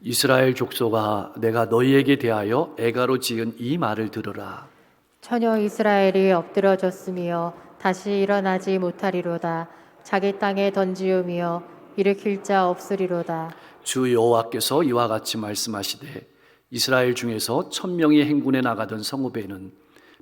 이스라엘 족속아, 내가 너희에게 대하여 애가로 지은 이 말을 들으라. 처녀 이스라엘이 엎드러졌으며 다시 일어나지 못하리로다. 자기 땅에 던지우며 일으킬 자 없으리로다. 주 여호와께서 이와 같이 말씀하시되 이스라엘 중에서 1000명이 행군에 나가던 성읍에는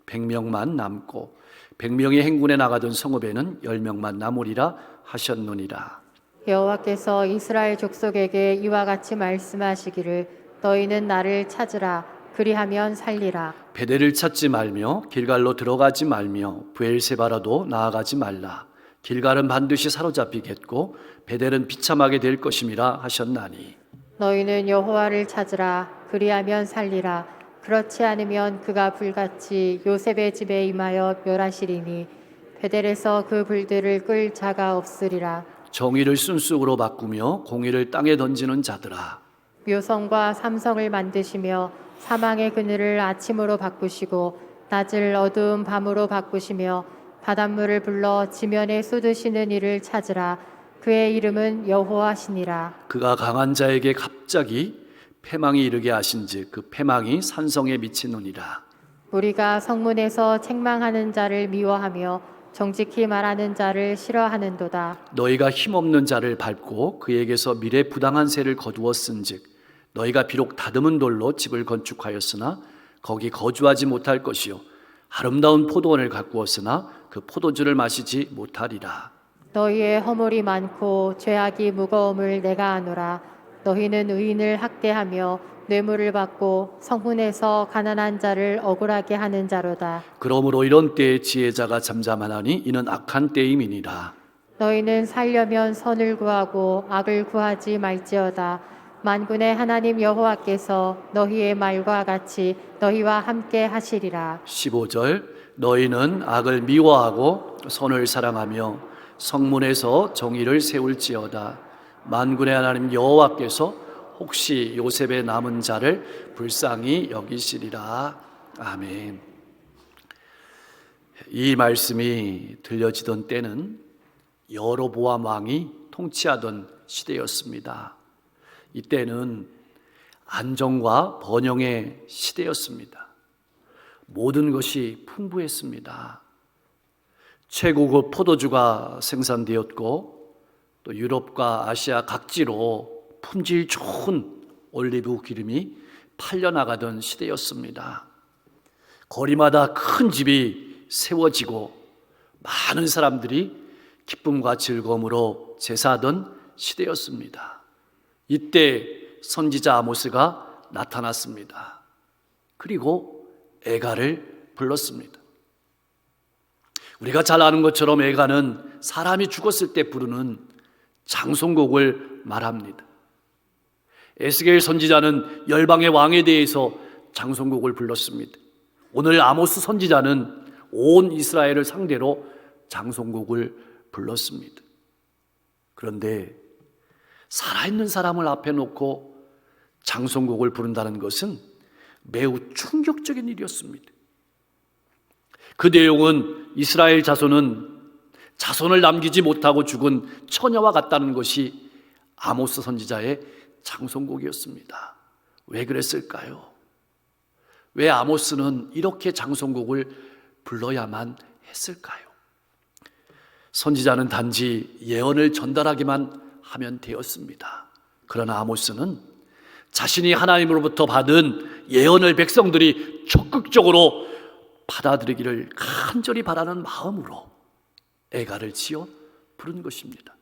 100명만 남고 100명이 행군에 나가던 성읍에는 10명만 남으리라 하셨느니라. 여호와께서 이스라엘 족속에게 이와 같이 말씀하시기를 너희는 나를 찾으라. 그리하면 살리라. 베델을 찾지 말며 길갈로 들어가지 말며 브엘세바라도 나아가지 말라. 길갈은 반드시 사로잡히겠고 베델은 비참하게 될 것임이라 하셨나니. 너희는 여호와를 찾으라. 그리하면 살리라. 그렇지 않으면 그가 불같이 요셉의 집에 임하여 멸하시리니 베델에서 그 불들을 끌 자가 없으리라. 정의를 순쑥으로 바꾸며 공의를 땅에 던지는 자들아, 묘성과 삼성을 만드시며 사망의 그늘을 아침으로 바꾸시고 낮을 어두운 밤으로 바꾸시며 바닷물을 불러 지면에 쏟으시는 이를 찾으라. 그의 이름은 여호와시니라. 그가 강한 자에게 갑자기 패망이 이르게 하신즉 그 패망이 산성에 미치느니라. 우리가 성문에서 책망하는 자를 미워하며 정직히 말하는 자를 싫어하는도다. 너희가 힘없는 자를 밟고 그에게서 미래 부당한 세를 거두었은즉 너희가 비록 다듬은 돌로 집을 건축하였으나 거기 거주하지 못할 것이요 아름다운 포도원을 가꾸었으나 그 포도주를 마시지 못하리라. 너희의 허물이 많고 죄악이 무거움을 내가 아노라. 너희는 의인을 학대하며 뇌물을 받고 성문에서 가난한 자를 억울하게 하는 자로다. 그러므로 이런 때에 지혜자가 잠잠하나니 이는 악한 때임이니라. 너희는 살려면 선을 구하고 악을 구하지 말지어다. 만군의 하나님 여호와께서 너희의 말과 같이 너희와 함께 하시리라. 15절 너희는 악을 미워하고 선을 사랑하며 성문에서 정의를 세울지어다. 만군의 하나님 여호와께서 혹시 요셉의 남은 자를 불쌍히 여기시리라. 아멘. 이 말씀이 들려지던 때는 여로보암 왕이 통치하던 시대였습니다. 이때는 안정과 번영의 시대였습니다. 모든 것이 풍부했습니다. 최고급 포도주가 생산되었고 또 유럽과 아시아 각지로 품질 좋은 올리브 기름이 팔려나가던 시대였습니다. 거리마다 큰 집이 세워지고 많은 사람들이 기쁨과 즐거움으로 제사하던 시대였습니다. 이때 선지자 아모스가 나타났습니다. 그리고 애가를 불렀습니다. 우리가 잘 아는 것처럼 애가는 사람이 죽었을 때 부르는 장송곡을 말합니다. 에스겔 선지자는 열방의 왕에 대해서 장송곡을 불렀습니다. 오늘 아모스 선지자는 온 이스라엘을 상대로 장송곡을 불렀습니다. 그런데 살아있는 사람을 앞에 놓고 장송곡을 부른다는 것은 매우 충격적인 일이었습니다. 그 내용은 이스라엘 자손을 남기지 못하고 죽은 처녀와 같다는 것이 아모스 선지자의 장송곡이었습니다. 왜 그랬을까요? 왜 아모스는 이렇게 장송곡을 불러야만 했을까요? 선지자는 단지 예언을 전달하기만 하면 되었습니다. 그러나 아모스는 자신이 하나님으로부터 받은 예언을 백성들이 적극적으로 받아들이기를 간절히 바라는 마음으로 애가를 지어 부른 것입니다.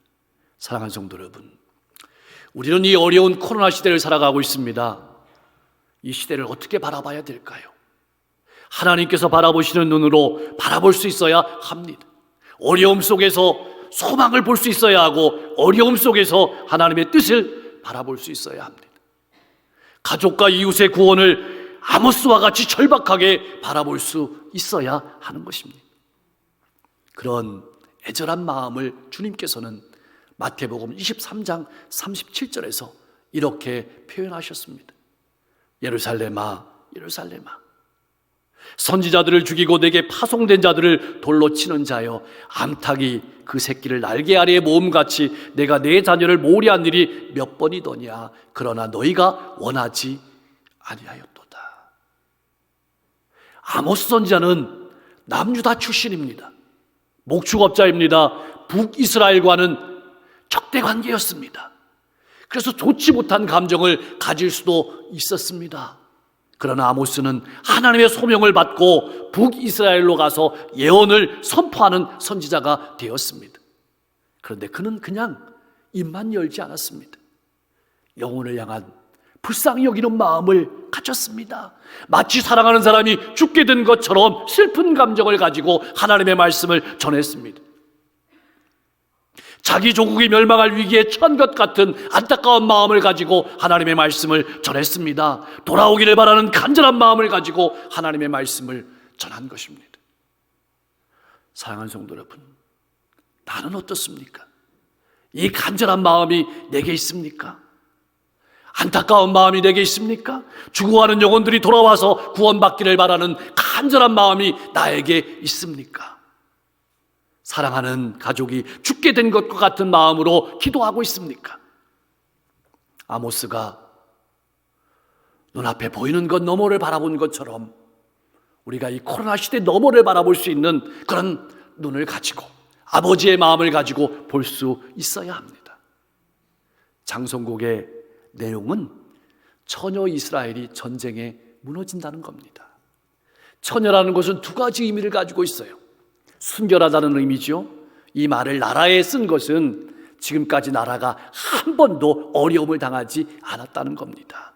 사랑하는 성도 여러분, 우리는 이 어려운 코로나 시대를 살아가고 있습니다. 이 시대를 어떻게 바라봐야 될까요? 하나님께서 바라보시는 눈으로 바라볼 수 있어야 합니다. 어려움 속에서 소망을 볼 수 있어야 하고 어려움 속에서 하나님의 뜻을 바라볼 수 있어야 합니다. 가족과 이웃의 구원을 아모스와 같이 절박하게 바라볼 수 있어야 하는 것입니다. 그런 애절한 마음을 주님께서는 마태복음 23장 37절에서 이렇게 표현하셨습니다. 예루살렘아, 예루살렘아, 선지자들을 죽이고 내게 파송된 자들을 돌로 치는 자여, 암탉이 그 새끼를 날개 아래에 모음같이 내가 내 자녀를 모으리한 일이 몇 번이더냐. 그러나 너희가 원하지 아니하였도다. 아모스 선지자는 남유다 출신입니다. 목축업자입니다. 북이스라엘과는 적대 관계였습니다. 그래서 좋지 못한 감정을 가질 수도 있었습니다. 그러나 아모스는 하나님의 소명을 받고 북이스라엘로 가서 예언을 선포하는 선지자가 되었습니다. 그런데 그는 그냥 입만 열지 않았습니다. 영혼을 향한 불쌍히 여기는 마음을 가졌습니다. 마치 사랑하는 사람이 죽게 된 것처럼 슬픈 감정을 가지고 하나님의 말씀을 전했습니다. 자기 조국이 멸망할 위기에 처한 것 같은 안타까운 마음을 가지고 하나님의 말씀을 전했습니다. 돌아오기를 바라는 간절한 마음을 가지고 하나님의 말씀을 전한 것입니다. 사랑하는 성도 여러분, 나는 어떻습니까? 이 간절한 마음이 내게 있습니까? 안타까운 마음이 내게 있습니까? 죽어가는 영혼들이 돌아와서 구원받기를 바라는 간절한 마음이 나에게 있습니까? 사랑하는 가족이 죽게 된 것과 같은 마음으로 기도하고 있습니까? 아모스가 눈앞에 보이는 것 너머를 바라본 것처럼 우리가 이 코로나 시대 너머를 바라볼 수 있는 그런 눈을 가지고 아버지의 마음을 가지고 볼 수 있어야 합니다. 장송곡의 내용은 처녀 이스라엘이 전쟁에 무너진다는 겁니다. 처녀라는 것은 두 가지 의미를 가지고 있어요. 순결하다는 의미죠. 이 말을 나라에 쓴 것은 지금까지 나라가 한 번도 어려움을 당하지 않았다는 겁니다.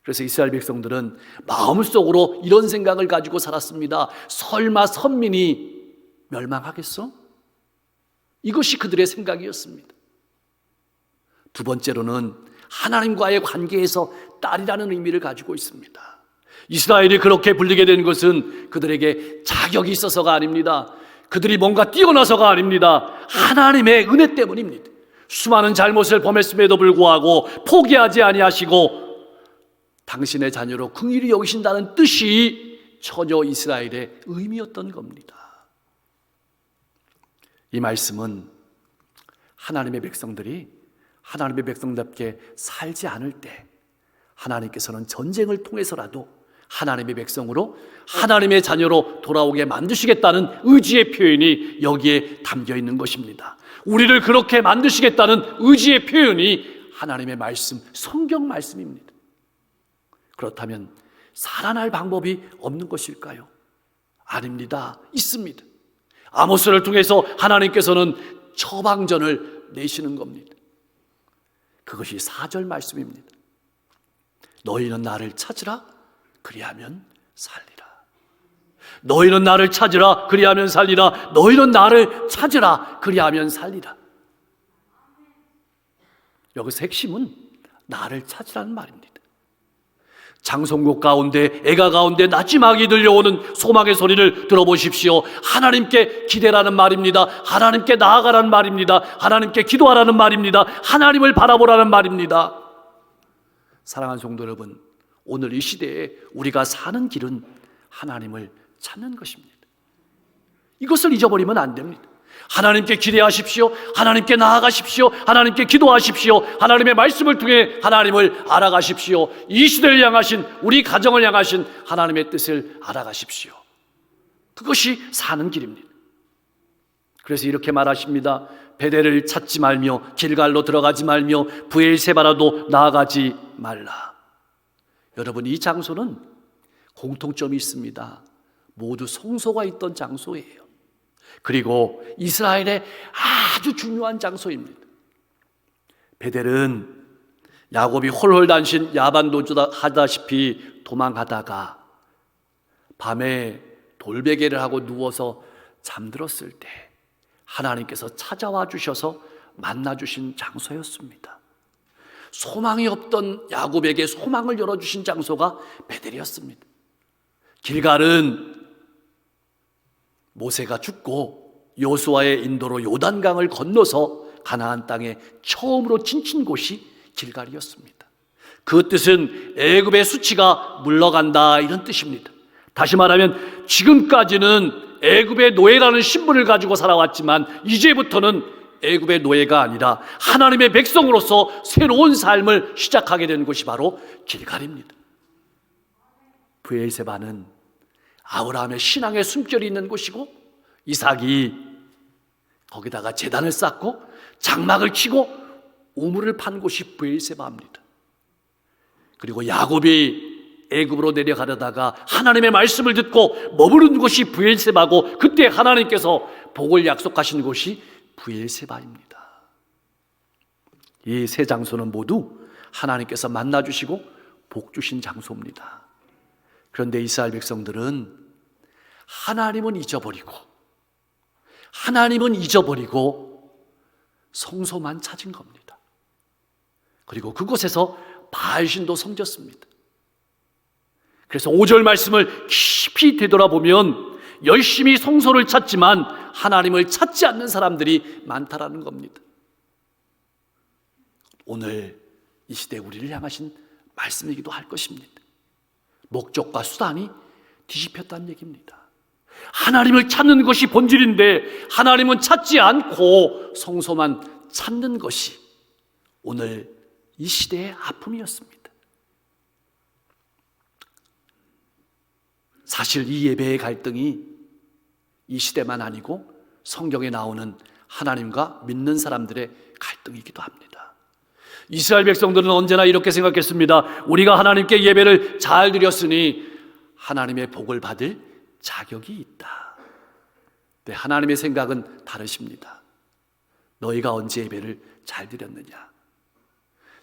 그래서 이스라엘 백성들은 마음속으로 이런 생각을 가지고 살았습니다. 설마 선민이 멸망하겠어? 이것이 그들의 생각이었습니다. 두 번째로는 하나님과의 관계에서 딸이라는 의미를 가지고 있습니다. 이스라엘이 그렇게 불리게 된 것은 그들에게 자격이 있어서가 아닙니다. 그들이 뭔가 뛰어나서가 아닙니다. 하나님의 은혜 때문입니다. 수많은 잘못을 범했음에도 불구하고 포기하지 아니하시고 당신의 자녀로 긍휼히 여기신다는 뜻이 처녀 이스라엘의 의미였던 겁니다. 이 말씀은 하나님의 백성들이 하나님의 백성답게 살지 않을 때 하나님께서는 전쟁을 통해서라도 하나님의 백성으로 하나님의 자녀로 돌아오게 만드시겠다는 의지의 표현이 여기에 담겨 있는 것입니다. 우리를 그렇게 만드시겠다는 의지의 표현이 하나님의 말씀, 성경 말씀입니다. 그렇다면 살아날 방법이 없는 것일까요? 아닙니다. 있습니다. 아모스를 통해서 하나님께서는 처방전을 내시는 겁니다. 그것이 4절 말씀입니다. 너희는 나를 찾으라 그리하면 살리라. 너희는 나를 찾으라 그리하면 살리라. 너희는 나를 찾으라 그리하면 살리라. 여기서 핵심은 나를 찾으라는 말입니다. 장송곡 가운데 애가 가운데 나지막이 들려오는 소망의 소리를 들어보십시오. 하나님께 기대라는 말입니다. 하나님께 나아가라는 말입니다. 하나님께 기도하라는 말입니다. 하나님을 바라보라는 말입니다. 사랑하는 성도 여러분, 오늘 이 시대에 우리가 사는 길은 하나님을 찾는 것입니다. 이것을 잊어버리면 안 됩니다. 하나님께 기대하십시오. 하나님께 나아가십시오. 하나님께 기도하십시오. 하나님의 말씀을 통해 하나님을 알아가십시오. 이 시대를 향하신, 우리 가정을 향하신 하나님의 뜻을 알아가십시오. 그것이 사는 길입니다. 그래서 이렇게 말하십니다. 베델을 찾지 말며 길갈로 들어가지 말며 브엘세바라도 나아가지 말라. 여러분, 이 장소는 공통점이 있습니다. 모두 성소가 있던 장소예요. 그리고 이스라엘의 아주 중요한 장소입니다. 베델은 야곱이 홀홀단신 야반도주하다시피 도망하다가 밤에 돌베개를 하고 누워서 잠들었을 때 하나님께서 찾아와 주셔서 만나주신 장소였습니다. 소망이 없던 야곱에게 소망을 열어주신 장소가 베델이었습니다. 길갈은 모세가 죽고 여호수아의 인도로 요단강을 건너서 가나안 땅에 처음으로 진친 곳이 길갈이었습니다. 그 뜻은 애굽의 수치가 물러간다, 이런 뜻입니다. 다시 말하면 지금까지는 애굽의 노예라는 신분을 가지고 살아왔지만 이제부터는 애굽의 노예가 아니라 하나님의 백성으로서 새로운 삶을 시작하게 된 곳이 바로 길갈입니다. 브엘세바는 아브라함의 신앙의 숨결이 있는 곳이고, 이삭이 거기다가 제단을 쌓고 장막을 치고 우물을 판 곳이 브엘세바입니다. 그리고 야곱이 애굽으로 내려가려다가 하나님의 말씀을 듣고 머무른 곳이 브엘세바고, 그때 하나님께서 복을 약속하신 곳이 브엘세바입니다. 이 세 장소는 모두 하나님께서 만나주시고 복 주신 장소입니다. 그런데 이스라엘 백성들은 하나님은 잊어버리고 성소만 찾은 겁니다. 그리고 그곳에서 바알신도 섬겼습니다. 그래서 5절 말씀을 깊이 되돌아보면 열심히 성소를 찾지만 하나님을 찾지 않는 사람들이 많다라는 겁니다. 오늘 이 시대에 우리를 향하신 말씀이기도 할 것입니다. 목적과 수단이 뒤집혔다는 얘기입니다. 하나님을 찾는 것이 본질인데 하나님은 찾지 않고 성소만 찾는 것이 오늘 이 시대의 아픔이었습니다. 사실 이 예배의 갈등이 이 시대만 아니고 성경에 나오는 하나님과 믿는 사람들의 갈등이기도 합니다. 이스라엘 백성들은 언제나 이렇게 생각했습니다. 우리가 하나님께 예배를 잘 드렸으니 하나님의 복을 받을 자격이 있다. 네, 하나님의 생각은 다르십니다. 너희가 언제 예배를 잘 드렸느냐?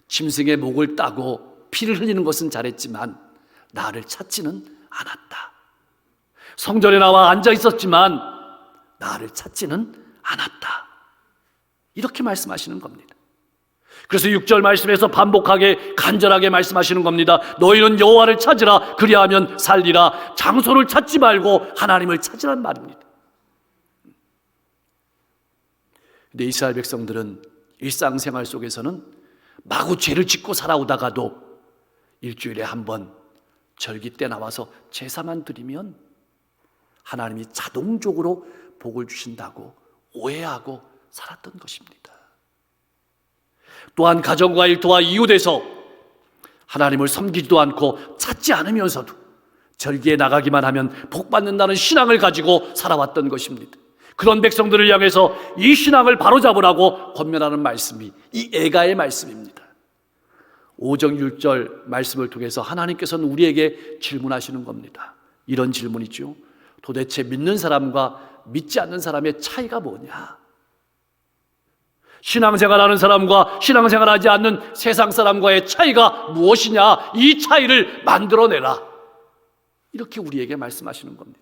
짐승의 목을 따고 피를 흘리는 것은 잘했지만 나를 찾지는 않았다. 성전에 나와 앉아 있었지만 나를 찾지는 않았다. 이렇게 말씀하시는 겁니다. 그래서 6절 말씀에서 반복하게 간절하게 말씀하시는 겁니다. 너희는 여호와를 찾으라, 그리하면 살리라. 장소를 찾지 말고 하나님을 찾으란 말입니다. 근데 이스라엘 백성들은 일상생활 속에서는 마구 죄를 짓고 살아오다가도 일주일에 한 번 절기 때 나와서 제사만 드리면 하나님이 자동적으로 복을 주신다고 오해하고 살았던 것입니다. 또한 가정과 일터와 이웃에서 하나님을 섬기지도 않고 찾지 않으면서도 절기에 나가기만 하면 복 받는다는 신앙을 가지고 살아왔던 것입니다. 그런 백성들을 향해서 이 신앙을 바로잡으라고 권면하는 말씀이 이 애가의 말씀입니다. 5정 6절 말씀을 통해서 하나님께서는 우리에게 질문하시는 겁니다. 이런 질문이죠. 도대체 믿는 사람과 믿지 않는 사람의 차이가 뭐냐? 신앙생활하는 사람과 신앙생활하지 않는 세상 사람과의 차이가 무엇이냐? 이 차이를 만들어내라. 이렇게 우리에게 말씀하시는 겁니다.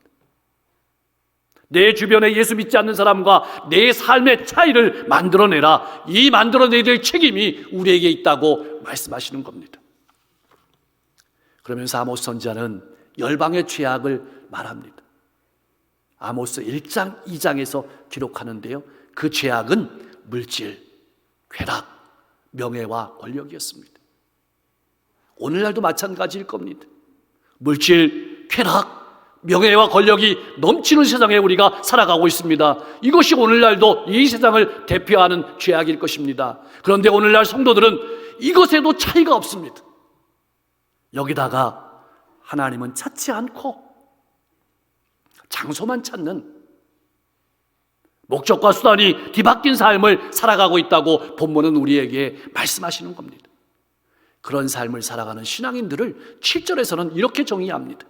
내 주변에 예수 믿지 않는 사람과 내 삶의 차이를 만들어내라. 이 만들어내야 될 책임이 우리에게 있다고 말씀하시는 겁니다. 그러면서 아모스 선지자는 열방의 죄악을 말합니다. 아모스 1장, 2장에서 기록하는데요. 그 죄악은 물질, 쾌락, 명예와 권력이었습니다. 오늘날도 마찬가지일 겁니다. 물질, 쾌락, 명예와 권력이 넘치는 세상에 우리가 살아가고 있습니다. 이것이 오늘날도 이 세상을 대표하는 죄악일 것입니다. 그런데 오늘날 성도들은 이것에도 차이가 없습니다. 여기다가 하나님은 찾지 않고 장소만 찾는 목적과 수단이 뒤바뀐 삶을 살아가고 있다고 본문은 우리에게 말씀하시는 겁니다. 그런 삶을 살아가는 신앙인들을 7절에서는 이렇게 정의합니다.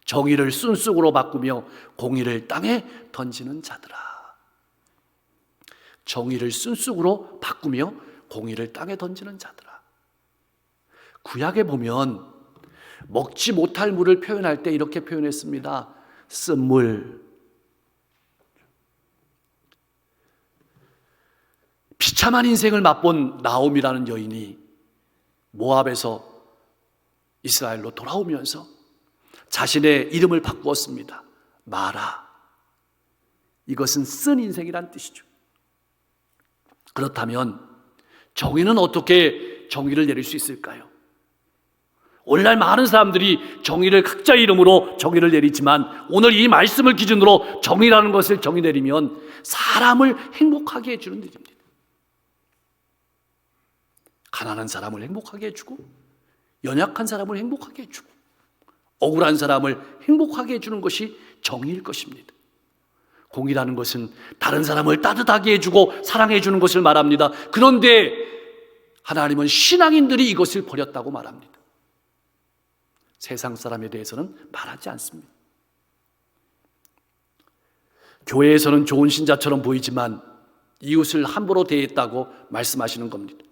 정의를 순쑥으로 바꾸며 공의를 땅에 던지는 자들아. 정의를 순쑥으로 바꾸며 공의를 땅에 던지는 자들아. 구약에 보면 먹지 못할 물을 표현할 때 이렇게 표현했습니다. 쓴물. 비참한 인생을 맛본 나옴이라는 여인이 모압에서 이스라엘로 돌아오면서 자신의 이름을 바꾸었습니다. 마라. 이것은 쓴 인생이란 뜻이죠. 그렇다면 정의는 어떻게 정의를 내릴 수 있을까요? 오늘날 많은 사람들이 정의를 각자의 이름으로 정의를 내리지만 오늘 이 말씀을 기준으로 정의라는 것을 정의 내리면 사람을 행복하게 해주는 일입니다. 가난한 사람을 행복하게 해주고 연약한 사람을 행복하게 해주고 억울한 사람을 행복하게 해주는 것이 정의일 것입니다. 공의라는 것은 다른 사람을 따뜻하게 해주고 사랑해 주는 것을 말합니다. 그런데 하나님은 신앙인들이 이것을 버렸다고 말합니다. 세상 사람에 대해서는 말하지 않습니다. 교회에서는 좋은 신자처럼 보이지만 이웃을 함부로 대했다고 말씀하시는 겁니다.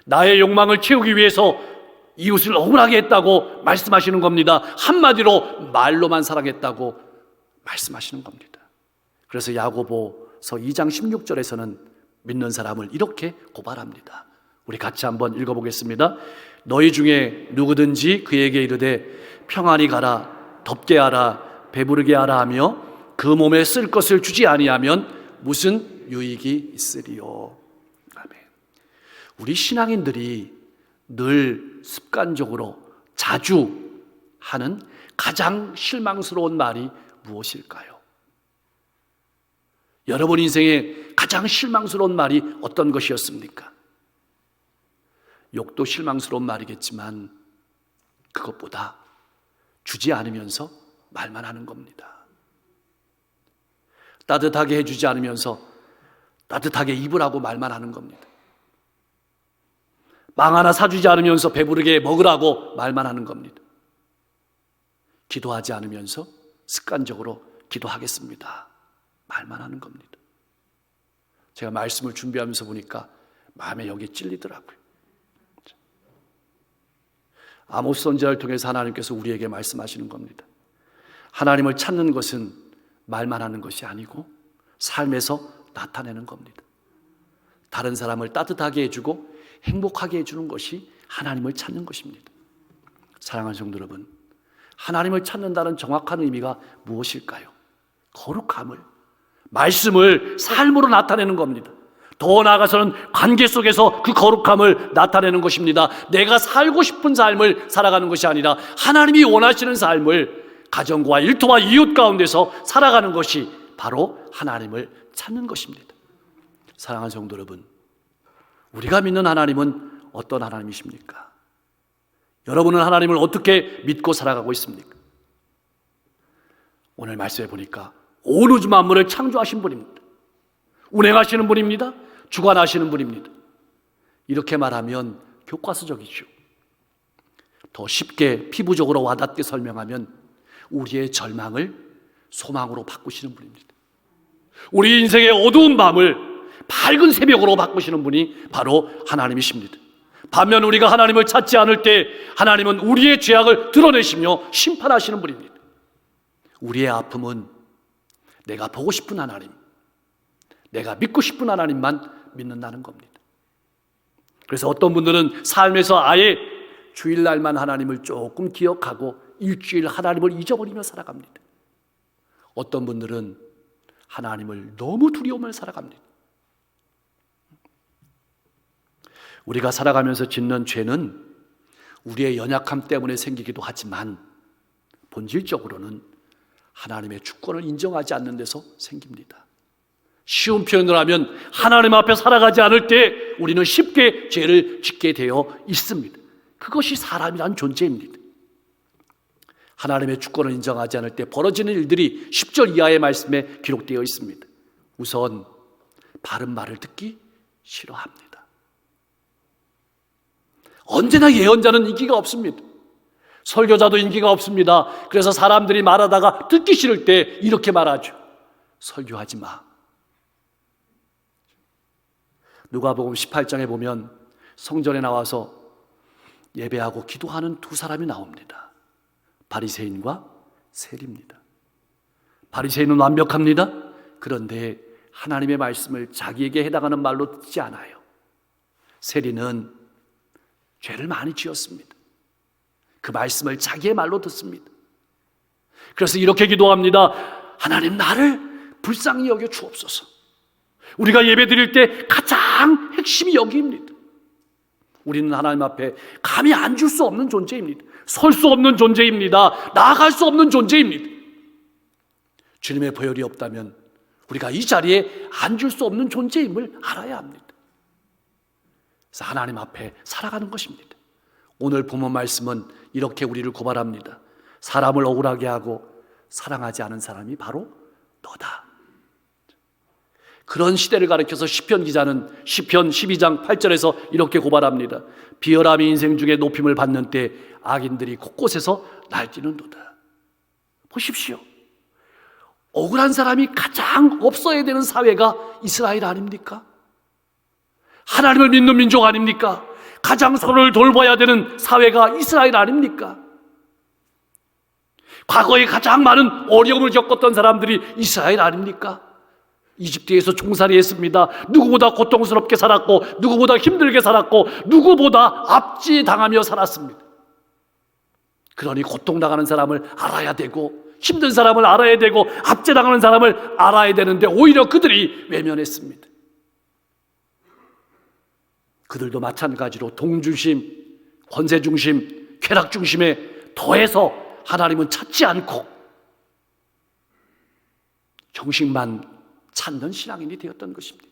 나의 욕망을 채우기 위해서 이웃을 억울하게 했다고 말씀하시는 겁니다. 한마디로 말로만 사랑했다고 말씀하시는 겁니다. 그래서 야고보서 2장 16절에서는 믿는 사람을 이렇게 고발합니다. 우리 같이 한번 읽어보겠습니다. 너희 중에 누구든지 그에게 이르되 평안히 가라, 덥게 하라, 배부르게 하라 하며 그 몸에 쓸 것을 주지 아니하면 무슨 유익이 있으리요. 아멘. 우리 신앙인들이 늘 습관적으로 자주 하는 가장 실망스러운 말이 무엇일까요? 여러분 인생에 가장 실망스러운 말이 어떤 것이었습니까? 욕도 실망스러운 말이겠지만 그것보다 주지 않으면서 말만 하는 겁니다. 따뜻하게 해주지 않으면서 따뜻하게 입으라고 말만 하는 겁니다. 빵 하나 사주지 않으면서 배부르게 먹으라고 말만 하는 겁니다. 기도하지 않으면서 습관적으로 기도하겠습니다 말만 하는 겁니다. 제가 말씀을 준비하면서 보니까 마음에 여기 찔리더라고요. 아모스 선지자를 통해서 하나님께서 우리에게 말씀하시는 겁니다. 하나님을 찾는 것은 말만 하는 것이 아니고 삶에서 나타내는 겁니다. 다른 사람을 따뜻하게 해주고 행복하게 해주는 것이 하나님을 찾는 것입니다. 사랑하는 성도 여러분, 하나님을 찾는다는 정확한 의미가 무엇일까요? 거룩함을, 말씀을 삶으로 나타내는 겁니다. 더 나아가서는 관계 속에서 그 거룩함을 나타내는 것입니다. 내가 살고 싶은 삶을 살아가는 것이 아니라 하나님이 원하시는 삶을 가정과 일터와 이웃 가운데서 살아가는 것이 바로 하나님을 찾는 것입니다. 사랑하는 성도 여러분, 우리가 믿는 하나님은 어떤 하나님이십니까? 여러분은 하나님을 어떻게 믿고 살아가고 있습니까? 오늘 말씀해 보니까 온 우주 만물을 창조하신 분입니다. 운행하시는 분입니다. 주관하시는 분입니다. 이렇게 말하면 교과서적이죠. 더 쉽게 피부적으로 와닿게 설명하면 우리의 절망을 소망으로 바꾸시는 분입니다. 우리 인생의 어두운 밤을 밝은 새벽으로 바꾸시는 분이 바로 하나님이십니다. 반면 우리가 하나님을 찾지 않을 때 하나님은 우리의 죄악을 드러내시며 심판하시는 분입니다. 우리의 아픔은 내가 보고 싶은 하나님, 내가 믿고 싶은 하나님만 믿는다는 겁니다. 그래서 어떤 분들은 삶에서 아예 주일날만 하나님을 조금 기억하고 일주일 하나님을 잊어버리며 살아갑니다. 어떤 분들은 하나님을 너무 두려워하며 살아갑니다. 우리가 살아가면서 짓는 죄는 우리의 연약함 때문에 생기기도 하지만 본질적으로는 하나님의 주권을 인정하지 않는 데서 생깁니다. 쉬운 표현을 하면 하나님 앞에 살아가지 않을 때 우리는 쉽게 죄를 짓게 되어 있습니다. 그것이 사람이란 존재입니다. 하나님의 주권을 인정하지 않을 때 벌어지는 일들이 10절 이하의 말씀에 기록되어 있습니다. 우선 바른 말을 듣기 싫어합니다. 언제나 예언자는 인기가 없습니다. 설교자도 인기가 없습니다. 그래서 사람들이 말하다가 듣기 싫을 때 이렇게 말하죠. 설교하지 마. 누가복음 18장에 보면 성전에 나와서 예배하고 기도하는 두 사람이 나옵니다. 바리새인과 세리입니다. 바리새인은 완벽합니다. 그런데 하나님의 말씀을 자기에게 해당하는 말로 듣지 않아요. 세리는 죄를 많이 지었습니다. 그 말씀을 자기의 말로 듣습니다. 그래서 이렇게 기도합니다. 하나님, 나를 불쌍히 여겨 주옵소서. 우리가 예배 드릴 때 가장 핵심이 여기입니다. 우리는 하나님 앞에 감히 앉을 수 없는 존재입니다. 설 수 없는 존재입니다. 나아갈 수 없는 존재입니다. 주님의 보혈이 없다면 우리가 이 자리에 앉을 수 없는 존재임을 알아야 합니다. 그래서 하나님 앞에 살아가는 것입니다. 오늘 본문 말씀은 이렇게 우리를 고발합니다. 사람을 억울하게 하고 사랑하지 않은 사람이 바로 너다. 그런 시대를 가리켜서 시편 기자는 시편 12장 8절에서 이렇게 고발합니다. 비열함이 인생 중에 높임을 받는 때 악인들이 곳곳에서 날뛰는도다. 보십시오. 억울한 사람이 가장 없어야 되는 사회가 이스라엘 아닙니까? 하나님을 믿는 민족 아닙니까? 가장 서로를 돌봐야 되는 사회가 이스라엘 아닙니까? 과거에 가장 많은 어려움을 겪었던 사람들이 이스라엘 아닙니까? 이집트에서 종살이 했습니다. 누구보다 고통스럽게 살았고, 누구보다 힘들게 살았고, 누구보다 압제당하며 살았습니다. 그러니 고통당하는 사람을 알아야 되고, 힘든 사람을 알아야 되고, 압제당하는 사람을 알아야 되는데 오히려 그들이 외면했습니다. 그들도 마찬가지로 동중심, 권세중심, 쾌락중심에 더해서 하나님은 찾지 않고 형식만 찾는 신앙인이 되었던 것입니다.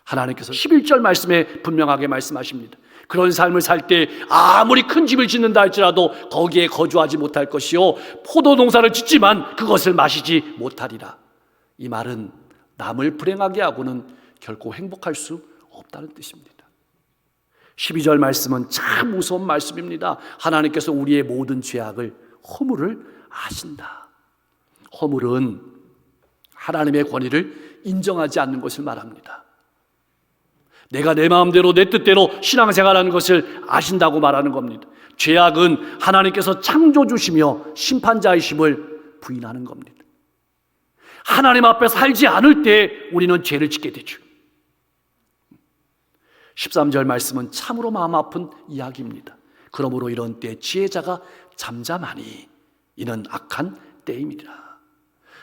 하나님께서 11절 말씀에 분명하게 말씀하십니다. 그런 삶을 살 때 아무리 큰 집을 짓는다 할지라도 거기에 거주하지 못할 것이요 포도 농사를 짓지만 그것을 마시지 못하리라. 이 말은 남을 불행하게 하고는 결코 행복할 수 없다는 뜻입니다. 12절 말씀은 참 무서운 말씀입니다. 하나님께서 우리의 모든 죄악을 허물을 아신다. 허물은 하나님의 권위를 인정하지 않는 것을 말합니다. 내가 내 마음대로 내 뜻대로 신앙생활하는 것을 아신다고 말하는 겁니다. 죄악은 하나님께서 창조주시며 심판자이심을 부인하는 겁니다. 하나님 앞에 살지 않을 때 우리는 죄를 짓게 되죠. 13절 말씀은 참으로 마음 아픈 이야기입니다. 그러므로 이런 때 지혜자가 잠잠하니 이는 악한 때임이니라.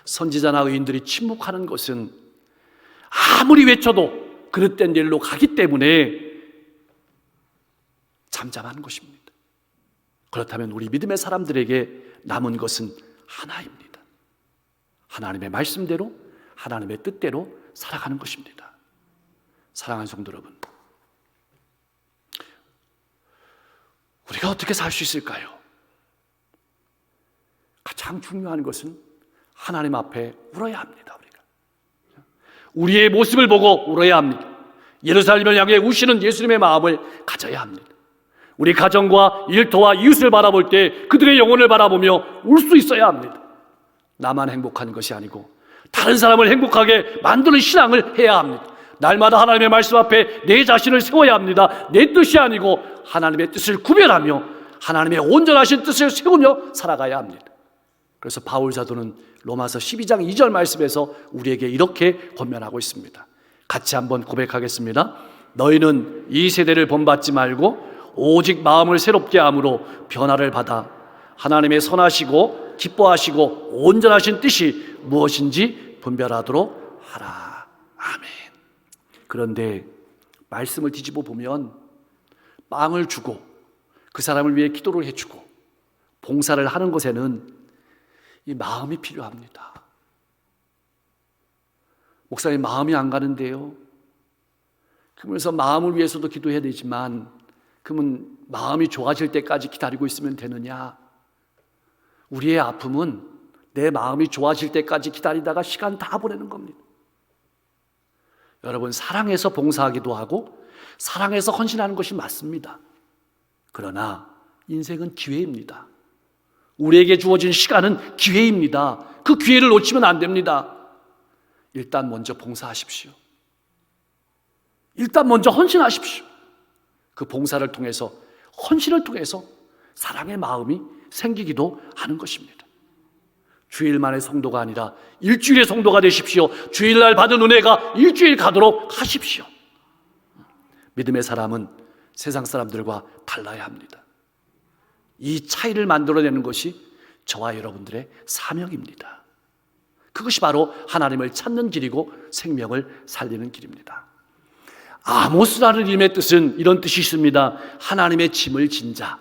선지자나 의인들이 침묵하는 것은 아무리 외쳐도 그릇된 일로 가기 때문에 잠잠하는 것입니다. 그렇다면 우리 믿음의 사람들에게 남은 것은 하나입니다. 하나님의 말씀대로 하나님의 뜻대로 살아가는 것입니다. 사랑하는 성도 여러분, 우리가 어떻게 살 수 있을까요? 가장 중요한 것은 하나님 앞에 울어야 합니다. 우리의 모습을 보고 울어야 합니다. 예루살렘을 향해 우시는 예수님의 마음을 가져야 합니다. 우리 가정과 일터와 이웃을 바라볼 때 그들의 영혼을 바라보며 울 수 있어야 합니다. 나만 행복한 것이 아니고 다른 사람을 행복하게 만드는 신앙을 해야 합니다. 날마다 하나님의 말씀 앞에 내 자신을 세워야 합니다. 내 뜻이 아니고 하나님의 뜻을 구별하며 하나님의 온전하신 뜻을 세우며 살아가야 합니다. 그래서 바울 사도는 로마서 12장 2절 말씀에서 우리에게 이렇게 권면하고 있습니다. 같이 한번 고백하겠습니다. 너희는 이 세대를 본받지 말고 오직 마음을 새롭게 함으로 변화를 받아 하나님의 선하시고 기뻐하시고 온전하신 뜻이 무엇인지 분별하도록 하라. 아멘. 그런데 말씀을 뒤집어 보면 빵을 주고 그 사람을 위해 기도를 해주고 봉사를 하는 것에는 이 마음이 필요합니다. 목사님, 마음이 안 가는데요. 그러면서 마음을 위해서도 기도해야 되지만 그러면 마음이 좋아질 때까지 기다리고 있으면 되느냐? 우리의 아픔은 내 마음이 좋아질 때까지 기다리다가 시간 다 보내는 겁니다. 여러분, 사랑해서 봉사하기도 하고 사랑해서 헌신하는 것이 맞습니다. 그러나 인생은 기회입니다. 우리에게 주어진 시간은 기회입니다. 그 기회를 놓치면 안 됩니다. 일단 먼저 봉사하십시오. 일단 먼저 헌신하십시오. 그 봉사를 통해서, 헌신을 통해서 사랑의 마음이 생기기도 하는 것입니다. 주일만의 성도가 아니라 일주일의 성도가 되십시오. 주일날 받은 은혜가 일주일 가도록 하십시오. 믿음의 사람은 세상 사람들과 달라야 합니다. 이 차이를 만들어내는 것이 저와 여러분들의 사명입니다. 그것이 바로 하나님을 찾는 길이고 생명을 살리는 길입니다. 아모스라는 이름의 뜻은 이런 뜻이 있습니다. 하나님의 짐을 진 자,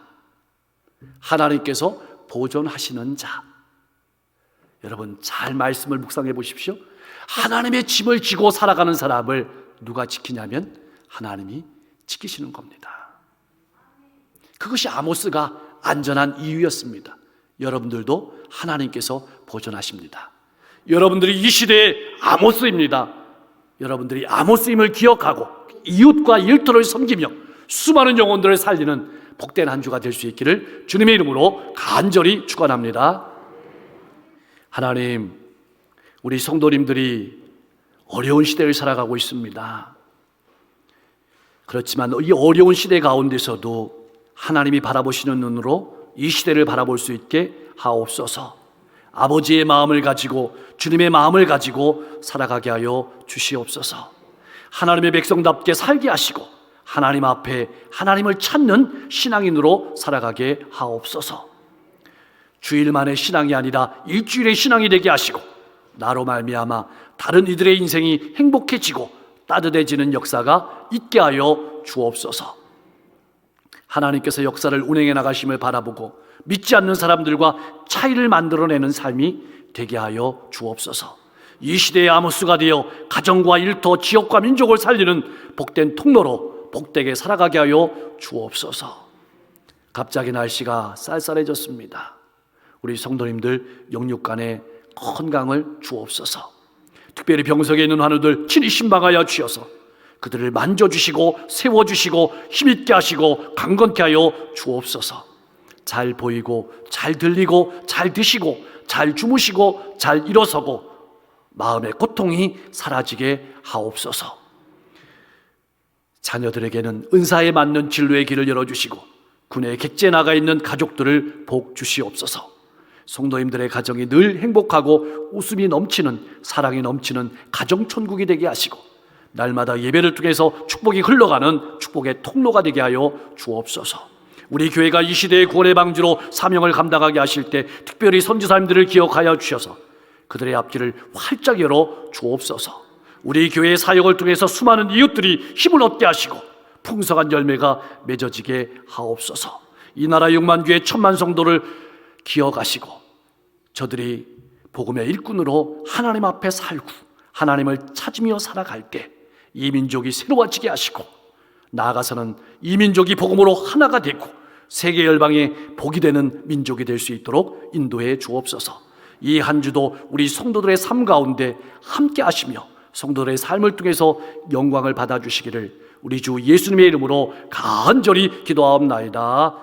하나님께서 보존하시는 자. 여러분 잘 말씀을 묵상해 보십시오. 하나님의 짐을 지고 살아가는 사람을 누가 지키냐면 하나님이 지키시는 겁니다. 그것이 아모스가 안전한 이유였습니다. 여러분들도 하나님께서 보존하십니다. 여러분들이 이 시대의 아모스입니다. 여러분들이 아모스임을 기억하고 이웃과 일터를 섬기며 수많은 영혼들을 살리는 복된 한 주가 될 수 있기를 주님의 이름으로 간절히 축원합니다. 하나님, 우리 성도님들이 어려운 시대를 살아가고 있습니다. 그렇지만 이 어려운 시대 가운데서도 하나님이 바라보시는 눈으로 이 시대를 바라볼 수 있게 하옵소서. 아버지의 마음을 가지고 주님의 마음을 가지고 살아가게 하여 주시옵소서. 하나님의 백성답게 살게 하시고 하나님 앞에 하나님을 찾는 신앙인으로 살아가게 하옵소서. 주일만의 신앙이 아니라 일주일의 신앙이 되게 하시고 나로 말미암아 다른 이들의 인생이 행복해지고 따뜻해지는 역사가 있게 하여 주옵소서. 하나님께서 역사를 운행해 나가심을 바라보고 믿지 않는 사람들과 차이를 만들어내는 삶이 되게 하여 주옵소서. 이 시대의 아모스가 되어 가정과 일터, 지역과 민족을 살리는 복된 통로로 복되게 살아가게 하여 주옵소서. 갑자기 날씨가 쌀쌀해졌습니다. 우리 성도님들 영육간의 건강을 주옵소서. 특별히 병석에 있는 환우들 친히 신방하여 주셔서 그들을 만져주시고 세워주시고 힘있게 하시고 강건케 하여 주옵소서. 잘 보이고 잘 들리고 잘 드시고 잘 주무시고 잘 일어서고 마음의 고통이 사라지게 하옵소서. 자녀들에게는 은사에 맞는 진로의 길을 열어주시고 군에 객지에 나가 있는 가족들을 복 주시옵소서. 성도님들의 가정이 늘 행복하고 웃음이 넘치는, 사랑이 넘치는 가정천국이 되게 하시고 날마다 예배를 통해서 축복이 흘러가는 축복의 통로가 되게 하여 주옵소서. 우리 교회가 이 시대의 구원의 방주로 사명을 감당하게 하실 때 특별히 선지자님들을 기억하여 주셔서 그들의 앞길을 활짝 열어 주옵소서. 우리 교회의 사역을 통해서 수많은 이웃들이 힘을 얻게 하시고 풍성한 열매가 맺어지게 하옵소서. 이 나라 6만 교회 1000만 성도를 기억하시고 저들이 복음의 일꾼으로 하나님 앞에 살고 하나님을 찾으며 살아갈 때 이 민족이 새로워지게 하시고 나아가서는 이 민족이 복음으로 하나가 되고 세계 열방의 복이 되는 민족이 될 수 있도록 인도해 주옵소서. 이 한 주도 우리 성도들의 삶 가운데 함께 하시며 성도들의 삶을 통해서 영광을 받아주시기를 우리 주 예수님의 이름으로 간절히 기도하옵나이다.